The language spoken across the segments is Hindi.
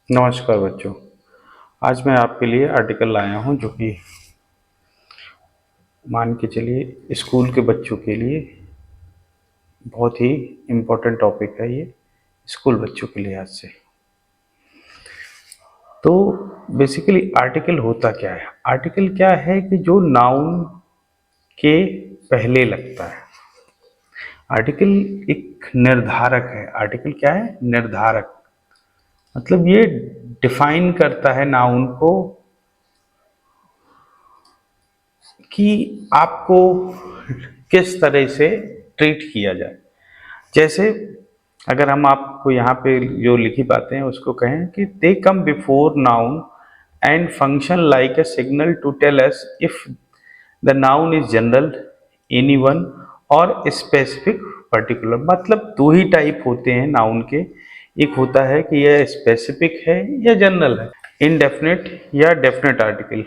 नमस्कार बच्चों। आज मैं आपके लिए आर्टिकल लाया हूं जो कि मान के चलिए स्कूल के बच्चों के लिए बहुत ही इम्पोर्टेंट टॉपिक है। ये स्कूल बच्चों के लिहाज से तो बेसिकली आर्टिकल होता क्या है। आर्टिकल क्या है कि जो नाउन के पहले लगता है। आर्टिकल एक निर्धारक है। आर्टिकल क्या है? निर्धारक। मतलब ये डिफाइन करता है नाउन को कि आपको किस तरह से ट्रीट किया जाए। जैसे अगर हम आपको यहाँ पे जो लिखी बातें हैं उसको कहें कि they come before noun and function like a signal to tell us if the noun is general, any one और स्पेसिफिक पर्टिकुलर। मतलब दो ही टाइप होते हैं नाउन के। एक होता है कि यह स्पेसिफिक है या जनरल है, इनडेफिनेट या डेफिनेट आर्टिकल।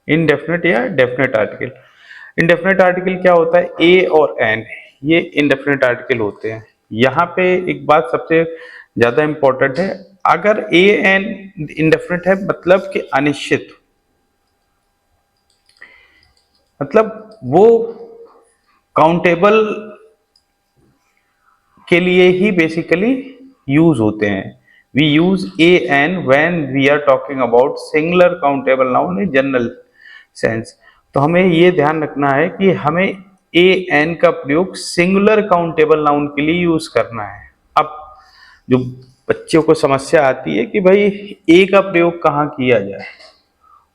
इनडेफिनेट या डेफिनेट आर्टिकल। इनडेफिनेट आर्टिकल क्या होता है? ए और एन, ये इनडेफिनेट आर्टिकल होते हैं। यहाँ पे एक बात सबसे ज्यादा इंपॉर्टेंट है। अगर ए एन इनडेफिनेट है मतलब कि अनिश्चित, मतलब वो काउंटेबल के लिए ही बेसिकली यूज होते हैं। We use a n when we are talking about singular countable noun in general sense. तो हमें ये ध्यान रखना है कि हमें ए एन का प्रयोग सिंगुलर काउंटेबल नाउन के लिए यूज करना है। अब जो बच्चों को समस्या आती है कि भाई ए का प्रयोग कहाँ किया जाए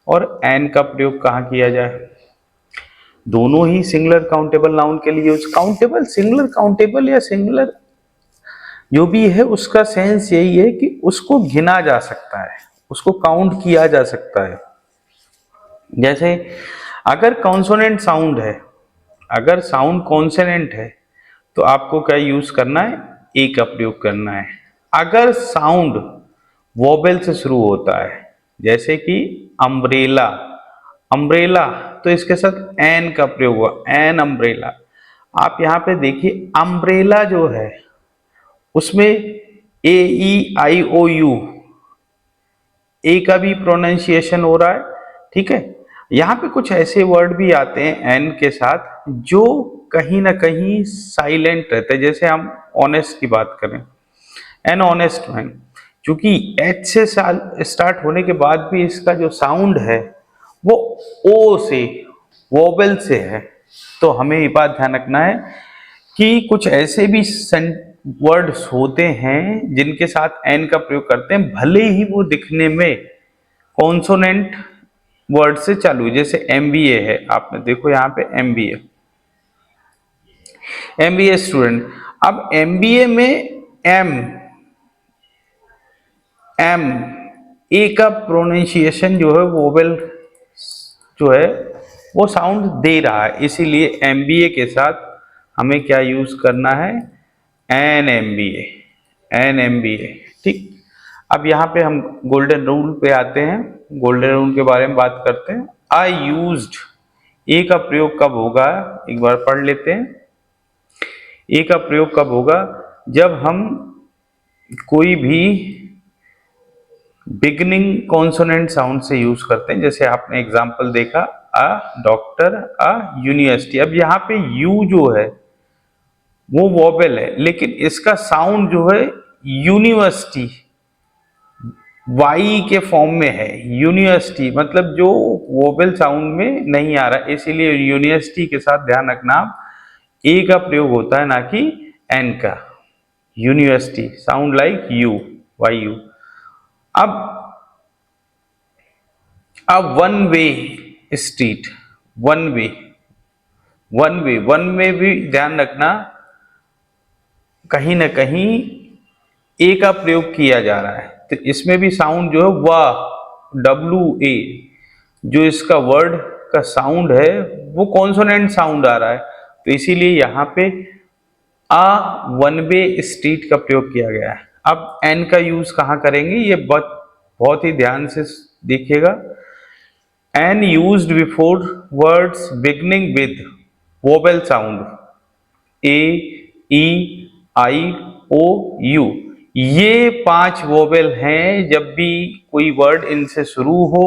और एन का प्रयोग कहाँ किया जाए। दोनों ही सिंगुलर काउंटेबल नाउन के लिए यूज। काउंटेबल, सिंगुलर काउंटेबल या सिंगुलर जो भी है उसका सेंस यही है कि उसको गिना जा सकता है, उसको काउंट किया जा सकता है। जैसे अगर कॉन्सोनेंट साउंड है, अगर साउंड कॉन्सोनेंट है तो आपको क्या यूज करना है? ए का प्रयोग करना है। अगर साउंड वोबेल से शुरू होता है जैसे कि अम्ब्रेला, अम्ब्रेला, तो इसके साथ एन का प्रयोग हुआ, एन अम्ब्रेला। आप यहाँ पे देखिए अम्ब्रेला जो है उसमें ए ई आई ओ यू, ए का भी प्रोनाउंसिएशन हो रहा है। ठीक है। यहाँ पे कुछ ऐसे वर्ड भी आते हैं एन के साथ जो कहीं ना कहीं साइलेंट रहते हैं। जैसे हम ऑनेस्ट की बात करें, एन ऑनेस्ट मैन, क्योंकि एच से स्टार्ट होने के बाद भी इसका जो साउंड है वो ओ से, वोबल से है। तो हमें ये बात ध्यान रखना है कि कुछ ऐसे भी वर्ड्स होते हैं जिनके साथ एन का प्रयोग करते हैं भले ही वो दिखने में कॉन्सोनेंट वर्ड से चालू है। जैसे एमबीए है, आपने देखो यहाँ पे एमबीए, एमबीए स्टूडेंट। अब एमबीए में एम, एम, ए का प्रोनाउंसिएशन जो है वोवेल जो है वो साउंड दे रहा है, इसीलिए एमबीए के साथ हमें क्या यूज करना है? An MBA, an MBA. ठीक। अब यहाँ पे हम गोल्डन रूल पे आते हैं, गोल्डन रूल के बारे में बात करते हैं। आई यूज्ड, ए का प्रयोग कब होगा? एक बार पढ़ लेते हैं। ए का प्रयोग कब होगा? जब हम कोई भी बिगनिंग कॉन्सोनेंट साउंड से यूज करते हैं। जैसे आपने एग्जांपल देखा, अ डॉक्टर, अ यूनिवर्सिटी। अब यहाँ पे यू जो है वो वोबेल है लेकिन इसका साउंड जो है यूनिवर्सिटी, वाई के फॉर्म में है। यूनिवर्सिटी मतलब जो वोबेल साउंड में नहीं आ रहा, इसीलिए यूनिवर्सिटी के साथ ध्यान रखना, ए का प्रयोग होता है ना कि एन का। University sound like you, Y U. अब one way street, one way, one way, one में भी ध्यान रखना कहीं ना कहीं ए का प्रयोग किया जा रहा है। तो इसमें भी साउंड जो है वाह, डब्ल्यू ए, जो इसका वर्ड का साउंड है वो कॉन्सोनेंट साउंड आ रहा है। तो इसीलिए यहाँ पे वन वे स्ट्रीट का प्रयोग किया गया है। अब एन का यूज कहाँ करेंगे ये बहुत ही ध्यान से देखिएगा। An used before words beginning with vowel sound A, E, I, O, U. ये 5 वोवेल हैं। जब भी कोई वर्ड इनसे शुरू हो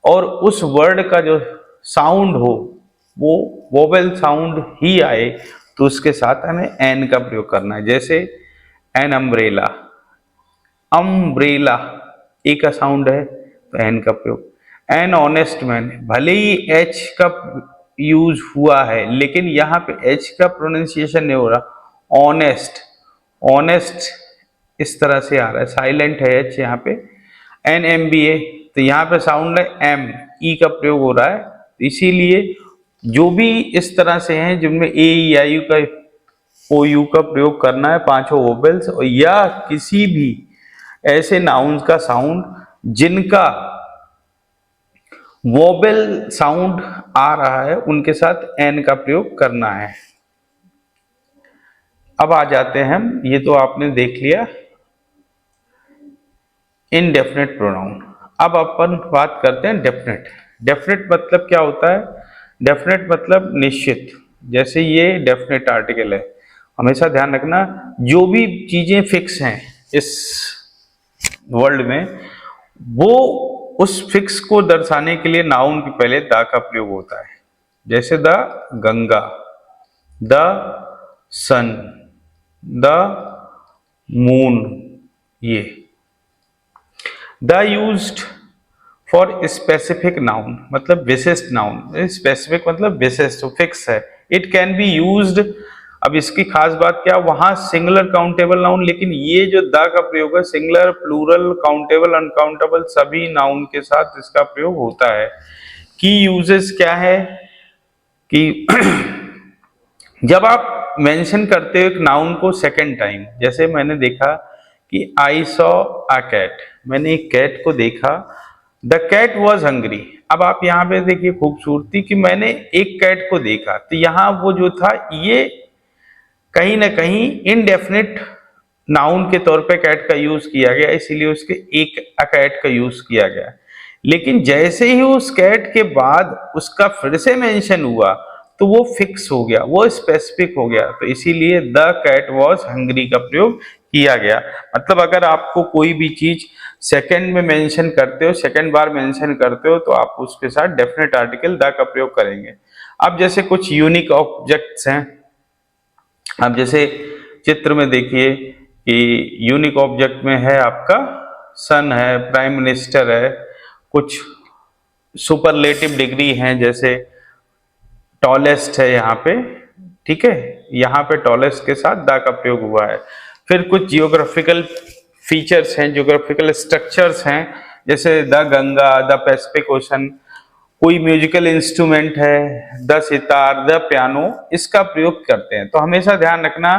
और उस वर्ड का जो साउंड हो वो वोवेल साउंड ही आए तो उसके साथ हमें एन का प्रयोग करना है। जैसे एन अम्ब्रेला, अम्ब्रेला ए का साउंड है तो एन का प्रयोग। एन ऑनेस्ट मैन, भले ही एच का यूज हुआ है लेकिन यहाँ पे एच का प्रोनाउंसिएशन नहीं हो रहा, ऑनेस्ट, ऑनेस्ट इस तरह से आ रहा है, साइलेंट है एच यहाँ पे। एन एम बी ए, तो यहाँ पे साउंड है एम, ई का प्रयोग हो रहा है। तो इसीलिए जो भी इस तरह से हैं जिनमें ए ई आई यू का ओ यू का प्रयोग करना है पांचों वोवेल्स, या किसी भी ऐसे नाउन्स का साउंड जिनका वोवेल साउंड आ रहा है उनके साथ एन का प्रयोग करना है। अब आ जाते हैं हम, ये तो आपने देख लिया इनडेफिनेट प्रोनाउन। अब अपन बात करते हैं डेफिनेट। डेफिनेट मतलब क्या होता है? डेफिनेट मतलब निश्चित। जैसे ये डेफिनेट आर्टिकल है, हमेशा ध्यान रखना जो भी चीजें फिक्स हैं इस वर्ल्ड में वो उस फिक्स को दर्शाने के लिए नाउन के पहले द का प्रयोग होता है। जैसे the Ganga, the sun, the moon, ये the used for specific noun मतलब विशिष्ट नाउन, स्पेसिफिक मतलब विशिष्ट, फिक्स है। इट कैन बी यूज्ड, अब इसकी खास बात क्या, वहां सिंगुलर काउंटेबल नाउन, लेकिन ये जो द का प्रयोग है सिंगुलर, प्लूरल, काउंटेबल, अनकाउंटेबल सभी नाउन के साथ इसका प्रयोग होता है। की यूजेस क्या है कि जब आप मेंशन करते हो एक नाउन को सेकंड टाइम, जैसे मैंने देखा कि आई सॉ अ कैट, मैंने एक कैट को देखा, द कैट वॉज हंग्री। अब आप यहाँ पे देखिए खूबसूरती कि मैंने एक कैट को देखा, तो यहाँ वो जो था ये कहीं ना कहीं इनडेफिनिट नाउन के तौर पे कैट का यूज किया गया, इसीलिए उसके एक अ कैट का यूज किया गया। लेकिन जैसे ही उस कैट के बाद उसका फिर से मेंशन हुआ तो वो फिक्स हो गया, वो स्पेसिफिक हो गया, तो इसीलिए द कैट वॉज हंग्री का प्रयोग किया गया। मतलब अगर आपको कोई भी चीज सेकंड में मेंशन करते हो, सेकंड बार मेंशन करते हो, तो आप उसके साथ डेफिनेट आर्टिकल द का प्रयोग करेंगे। अब जैसे कुछ यूनिक ऑब्जेक्ट्स हैं, अब जैसे चित्र में देखिए कि यूनिक ऑब्जेक्ट में है आपका सन है, प्राइम मिनिस्टर है, कुछ सुपरलेटिव डिग्री हैं जैसे टॉलेस्ट है यहाँ पे, ठीक है, यहाँ पे टॉलेस्ट के साथ द का प्रयोग हुआ है। फिर कुछ जियोग्राफिकल फीचर्स हैं, जियोग्राफिकल स्ट्रक्चर्स हैं, जैसे the Ganga, the Pacific ocean. कोई म्यूजिकल इंस्ट्रूमेंट है, द सितार, द पियानो, इसका प्रयोग करते हैं। तो हमेशा ध्यान रखना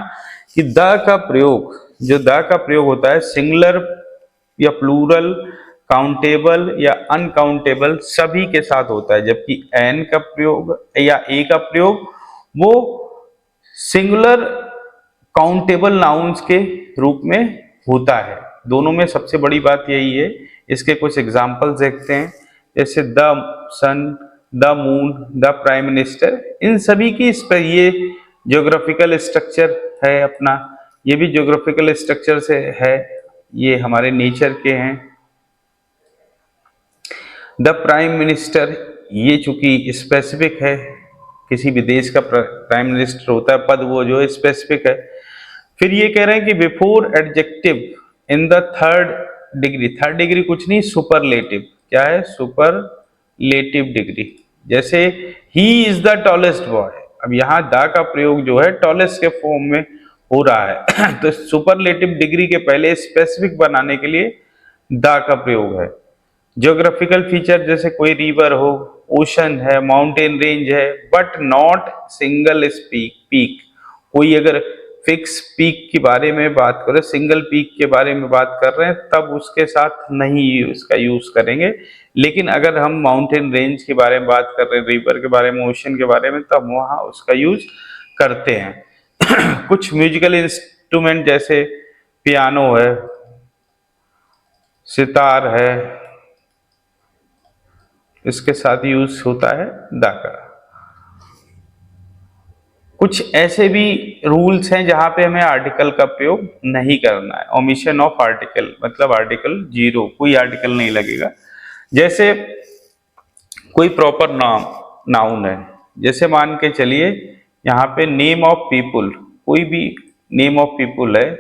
कि द का प्रयोग, जो द का प्रयोग होता है सिंगुलर या प्लूरल, काउंटेबल या अनकाउंटेबल सभी के साथ होता है, जबकि एन का प्रयोग या ए का प्रयोग वो सिंगुलर काउंटेबल नाउन्स के रूप में होता है। दोनों में सबसे बड़ी बात यही है। इसके कुछ एग्जाम्पल्स देखते हैं, जैसे the sun, the moon, the prime minister, इन सभी की इस पर ये ज्योग्राफिकल स्ट्रक्चर है अपना, ये भी ज्योग्राफिकल स्ट्रक्चर से है, ये हमारे नेचर के हैं। द प्राइम मिनिस्टर ये चूंकि स्पेसिफिक है, किसी भी देश का प्राइम मिनिस्टर होता है पद, वो जो स्पेसिफिक है। फिर ये कह रहे हैं कि before adjective in the third degree, third degree कुछ नहीं, सुपरलेटिव, क्या है, सुपरलेटिव डिग्री। जैसे he is the tallest boy, अब यहाँ द का प्रयोग जो है टॉलेस्ट के फॉर्म में हो रहा है तो सुपरलेटिव डिग्री के पहले स्पेसिफिक बनाने के लिए द का प्रयोग है। ज्योग्राफिकल फीचर जैसे कोई रिवर हो, ओशन है, माउंटेन रेंज है, बट नॉट सिंगल पीक, कोई अगर फिक्स पीक के बारे में बात करें, सिंगल पीक के बारे में बात कर रहे हैं, तब उसके साथ नहीं उसका यूज करेंगे। लेकिन अगर हम माउंटेन रेंज के बारे में बात कर रहे हैं, रिवर के बारे में, ओशन के बारे में, तब वहाँ उसका यूज करते हैं कुछ म्यूजिकल इंस्ट्रूमेंट जैसे पियानो है, सितार है, इसके साथ यूज होता है द का। कुछ ऐसे भी रूल्स हैं जहां पे हमें आर्टिकल का प्रयोग नहीं करना है। ओमिशन ऑफ आर्टिकल मतलब आर्टिकल 0, कोई आर्टिकल नहीं लगेगा। जैसे कोई प्रॉपर नाउन है, जैसे मान के चलिए यहाँ पे नेम ऑफ पीपुल, कोई भी नेम ऑफ पीपुल है,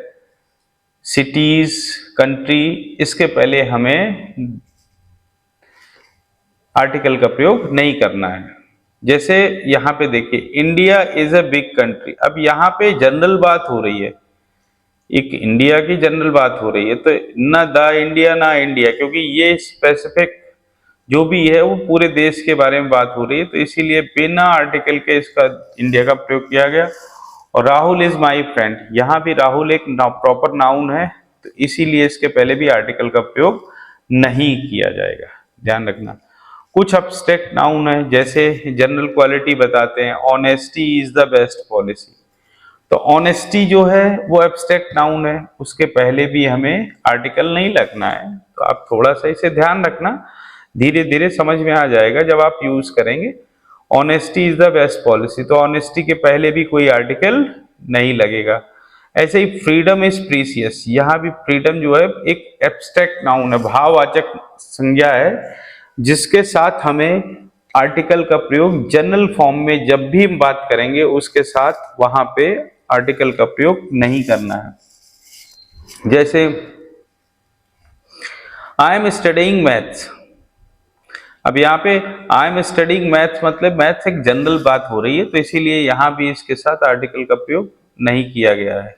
सिटीज, कंट्री, इसके पहले हमें आर्टिकल का प्रयोग नहीं करना है। जैसे यहाँ पे देखिए, India is a big country. अब यहाँ पे जनरल बात हो रही है, एक इंडिया की जनरल बात हो रही है, तो ना द इंडिया ना इंडिया, क्योंकि ये स्पेसिफिक जो भी है वो पूरे देश के बारे में बात हो रही है, तो इसीलिए बिना आर्टिकल के इसका इंडिया का प्रयोग किया गया। और राहुल इज माई फ्रेंड, यहाँ भी राहुल एक प्रॉपर नाउन है, तो इसीलिए इसके पहले भी आर्टिकल का प्रयोग नहीं किया जाएगा, ध्यान रखना। कुछ अब्स्ट्रैक्ट नाउन है, जैसे जनरल क्वालिटी बताते हैं, honesty is the best policy. तो ऑनेस्टी जो है वो एब्स्ट्रैक्ट नाउन है, उसके पहले भी हमें आर्टिकल नहीं लगना है। तो आप थोड़ा सा इसे ध्यान रखना, धीरे धीरे समझ में आ जाएगा जब आप यूज करेंगे। Honesty is the best policy, तो ऑनेस्टी के पहले भी कोई आर्टिकल नहीं लगेगा। ऐसे ही फ्रीडम इज प्रीसियस, यहाँ भी फ्रीडम जो है एक एब्स्ट्रैक्ट नाउन है, भाववाचक संज्ञा है, जिसके साथ हमें आर्टिकल का प्रयोग जनरल फॉर्म में जब भी हम बात करेंगे उसके साथ वहां पे आर्टिकल का प्रयोग नहीं करना है। जैसे आई एम स्टडीइंग मैथ्स, अब यहाँ पे आई एम स्टडीइंग मैथ्स मतलब मैथ्स एक जनरल बात हो रही है, तो इसीलिए यहाँ भी इसके साथ आर्टिकल का प्रयोग नहीं किया गया है।